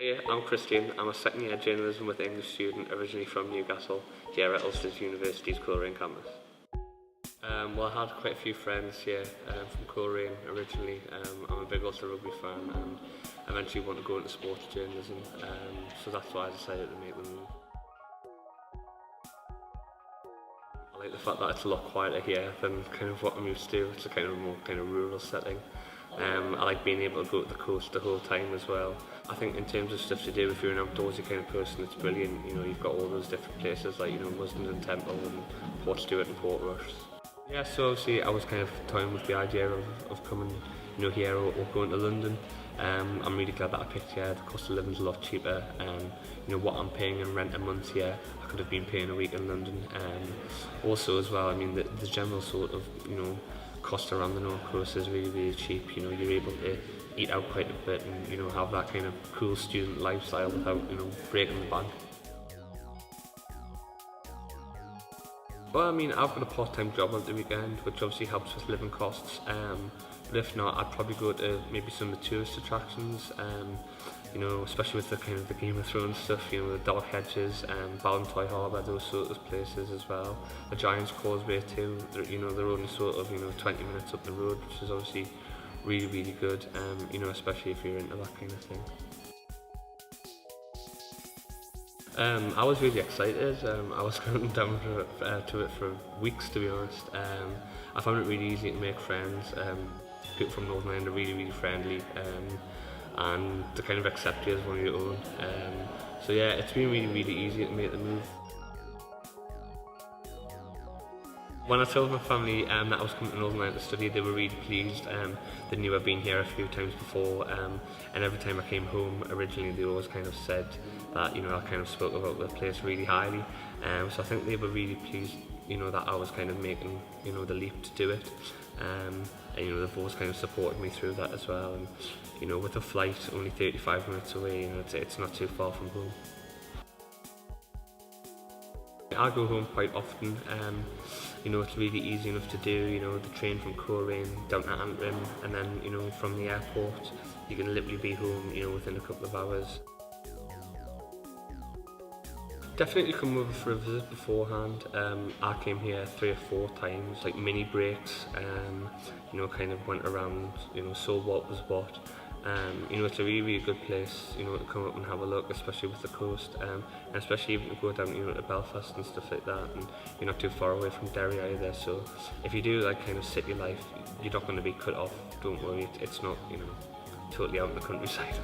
Hey, I'm Kristian. I'm a second year journalism with English student originally from Newcastle, here at Ulster University's Coleraine campus. Well, I had quite a few friends here from Coleraine originally. I'm a big Ulster rugby fan and eventually want to go into sports journalism, so that's why I decided to make the move. I like the fact that it's a lot quieter here than kind of what I'm used to. It's a kind of more kind of rural setting. I like being able to go to the coast the whole time as well. I think in terms of stuff to do, if you're an outdoorsy kind of person, it's brilliant. You know, you've got all those different places like, you know, Muslin Temple and Port Stewart and Port Rush. Yeah, so obviously I was kind of toying with the idea of coming, you know, here or going to London. I'm really glad that I picked here. The cost of living's a lot cheaper. You know, what I'm paying in rent a month here, I could have been paying a week in London. Also as well, I mean, the general sort of, you know, cost around the North Coast is really, really cheap. You know, you're able to eat out quite a bit and, you know, have that kind of cool student lifestyle without, you know, breaking the bank. Well, I mean, I've got a part-time job at the weekend, which obviously helps with living costs. But if not, I'd probably go to maybe some of the tourist attractions. You know, especially with the kind of the Game of Thrones stuff. You know, the Dark Hedges, Ballantoy Harbour, those sort of places as well. The Giant's Causeway too. You know, they're only sort of 20 minutes up the road, which is obviously really, really good. You know, especially if you're into that kind of thing. I was really excited. I was counting down to it for weeks, to be honest. I found it really easy to make friends. People from Northern Ireland are really, really friendly, and they kind of accept you as one of your own. So yeah, it's been really, really easy to make the move. When I told my family that I was coming to Northern Ireland to study, they were really pleased. They knew I'd been here a few times before, and every time I came home originally, they always kind of said that, you know, I kind of spoke about the place really highly. So I think they were really pleased, you know, that I was kind of making, you know, the leap to do it. And you know, they've always kind of supported me through that as well. And you know, with a flight only 35 minutes away, you know, it's not too far from home. I go home quite often. You know, it's really easy enough to do. You know, the train from Coleraine down to Antrim, and then, you know, from the airport, you can literally be home, you know, within a couple of hours. Definitely come over for a visit beforehand. I came here 3 or 4 times, like mini breaks. You know, kind of went around, you know, saw what was what. You know, it's a really, really good place, you know, to come up and have a look, especially with the coast, and especially even to go down, you know, to Belfast and stuff like that. And you're not too far away from Derry either, so if you do like kind of city life, you're not going to be cut off. Don't worry, it's not, you know, totally out in the countryside.